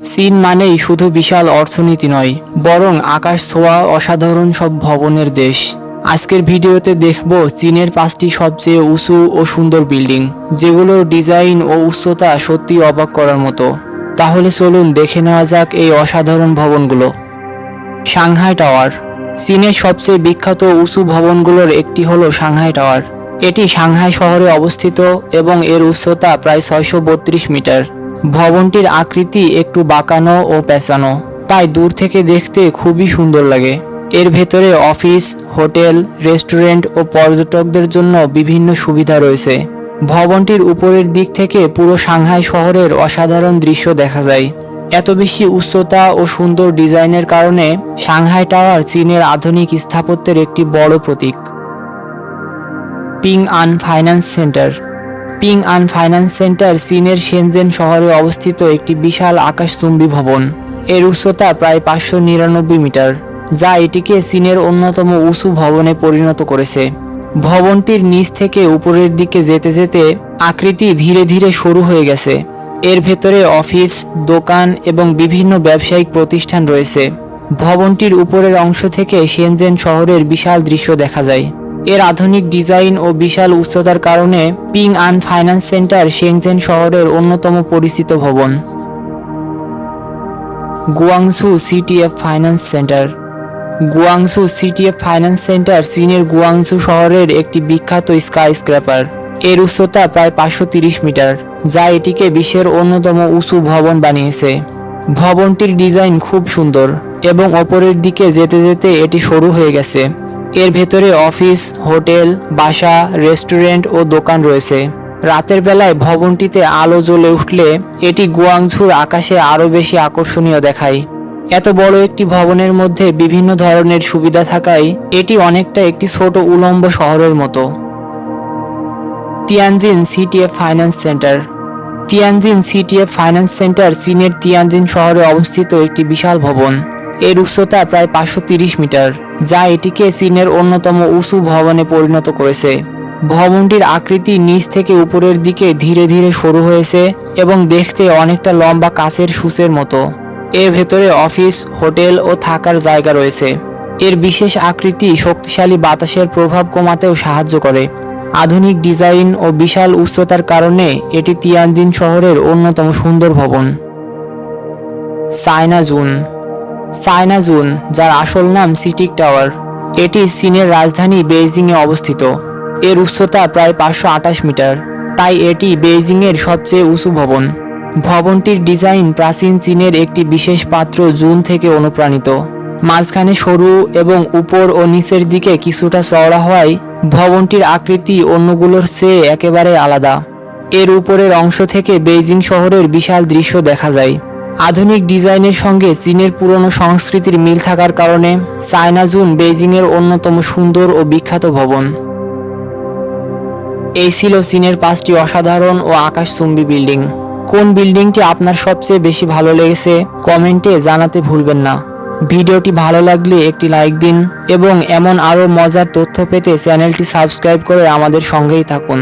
চীন মানেই শুধু বিশাল অর্থনীতি নয়, বরং আকাশ ছোঁয়া অসাধারণ সব ভবনের দেশ। আজকের ভিডিওতে দেখব চীনের 5টি সবচেয়ে উঁচু ও সুন্দর বিল্ডিং, যেগুলোর ডিজাইন ও উচ্চতা সত্যি অবাক করার মতো। তাহলে চলুন দেখে নেওয়া যাক এই অসাধারণ ভবনগুলো। Shanghai tower. চীনের সবচেয়ে বিখ্যাত উঁচু ভবনগুলোর একটি হলো সাংহাই টাওয়ার। এটি সাংহাই শহরে অবস্থিত এবং এর উচ্চতা প্রায় 632 মিটার। ভবনটির আকৃতি একটু বাঁকানো ও পেঁচানো, তাই দূর থেকে দেখতে খুবই সুন্দর লাগে। এর ভেতরে অফিস, হোটেল, রেস্টুরেন্ট ও পর্যটকদের জন্য বিভিন্ন সুবিধা রয়েছে। ভবনটির উপরের দিক থেকে পুরো সাংহাই শহরের অসাধারণ দৃশ্য দেখা যায়। এত বেশি উচ্চতা ও সুন্দর ডিজাইনের কারণে সাংহাই টাওয়ার চীনের আধুনিক স্থাপত্যের একটি বড় প্রতীক। পিং আন ফাইন্যান্স সেন্টার। পিং আন ফাইন্যান্স সেন্টার চীনের শেনজেন শহরে অবস্থিত একটি বিশাল আকাশচুম্বী ভবন। এর উচ্চতা প্রায় 599 মিটার, যা এটিকে চীনের অন্যতম উঁচু ভবনে পরিণত করেছে। ভবনটির নিচ থেকে উপরের দিকে যেতে যেতে আকৃতি ধীরে ধীরে সরু হয়ে গেছে। এর ভেতরে অফিস, দোকান এবং বিভিন্ন ব্যবসায়িক প্রতিষ্ঠান রয়েছে। ভবনটির উপরের অংশ থেকে শেনজেন শহরের বিশাল দৃশ্য দেখা যায়। এর আধুনিক ডিজাইন ও বিশাল উচ্চতার কারণে পিং আন ফাইন্যান্স সেন্টার শেনজেন শহরের অন্যতম পরিচিত ভবন। Guangzhou CTF finance centre. Guangzhou CTF finance centre চীনের গুয়াংজু শহরের একটি বিখ্যাত স্কাইস্ক্র্যাপার। এর উচ্চতা প্রায় 530 মিটার, যা এটিকে বিশ্বের অন্যতম উঁচু ভবন বানিয়েছে। ভবনটির ডিজাইন খুব সুন্দর এবং ওপরের দিকে যেতে যেতে এটি সরু হয়ে গেছে। এর ভেতরে অফিস, হোটেল, বাসা, রেস্টুরেন্ট ও দোকান রয়েছে। রাতের বেলায় ভবনটিতে আলো জ্বলে উঠলে এটি গুয়াংঝুর আকাশে আরও বেশি আকর্ষণীয় দেখায়। এত বড় একটি ভবনের মধ্যে বিভিন্ন ধরনের সুবিধা থাকায় এটি অনেকটা একটি ছোট উলম্ব শহরের মতো। Tianjin CTF finance centre. Tianjin CTF finance centre চীনের তিয়ানজিন শহরে অবস্থিত একটি বিশাল ভবন। এর উচ্চতা প্রায় 530 মিটার, যা এটিকে চীনের অন্যতম উঁচু ভবনে পরিণত করেছে। ভবনটির আকৃতি নিচ থেকে উপরের দিকে ধীরে ধীরে সরু হয়েছে এবং দেখতে অনেকটা লম্বা কাচের সূচের মতো। এর ভেতরে অফিস, হোটেল ও থাকার জায়গা রয়েছে। এর বিশেষ আকৃতি শক্তিশালী বাতাসের প্রভাব কমাতেও সাহায্য করে। আধুনিক ডিজাইন ও বিশাল উচ্চতার কারণে এটি তিয়ানজিন শহরের অন্যতম সুন্দর ভবন। China June. চায়না জুন, যার আসল নাম সিটিক টাওয়ার, এটি চীনের রাজধানী বেইজিংয়ে অবস্থিত। এর উচ্চতা প্রায় 528 মিটার, তাই এটি বেইজিংয়ের সবচেয়ে উঁচু ভবন। ভবনটির ডিজাইন প্রাচীন চীনের একটি বিশেষ পাত্র জুন থেকে অনুপ্রাণিত। মাঝখানে সরু এবং উপর ও নিচের দিকে কিছুটা চওড়া হওয়ায় ভবনটির আকৃতি অন্যগুলোর চেয়ে একেবারে আলাদা। এর উপরের অংশ থেকে বেইজিং শহরের বিশাল দৃশ্য দেখা যায়। আধুনিক ডিজাইনের সঙ্গে চীনের পুরনো সংস্কৃতির মিল থাকার কারণে চায়না জুন বেইজিংয়ের অন্যতম সুন্দর ও বিখ্যাত ভবন। এই ছিল চীনের 5টি অসাধারণ ও আকাশচুম্বী বিল্ডিং। কোন বিল্ডিংটি আপনার সবচেয়ে বেশি ভালো লেগেছে কমেন্টে জানাতে ভুলবেন না। ভিডিওটি ভালো লাগলে একটি লাইক দিন এবং এমন আরও মজার তথ্য পেতে চ্যানেলটি সাবস্ক্রাইব করে আমাদের সঙ্গেই থাকুন।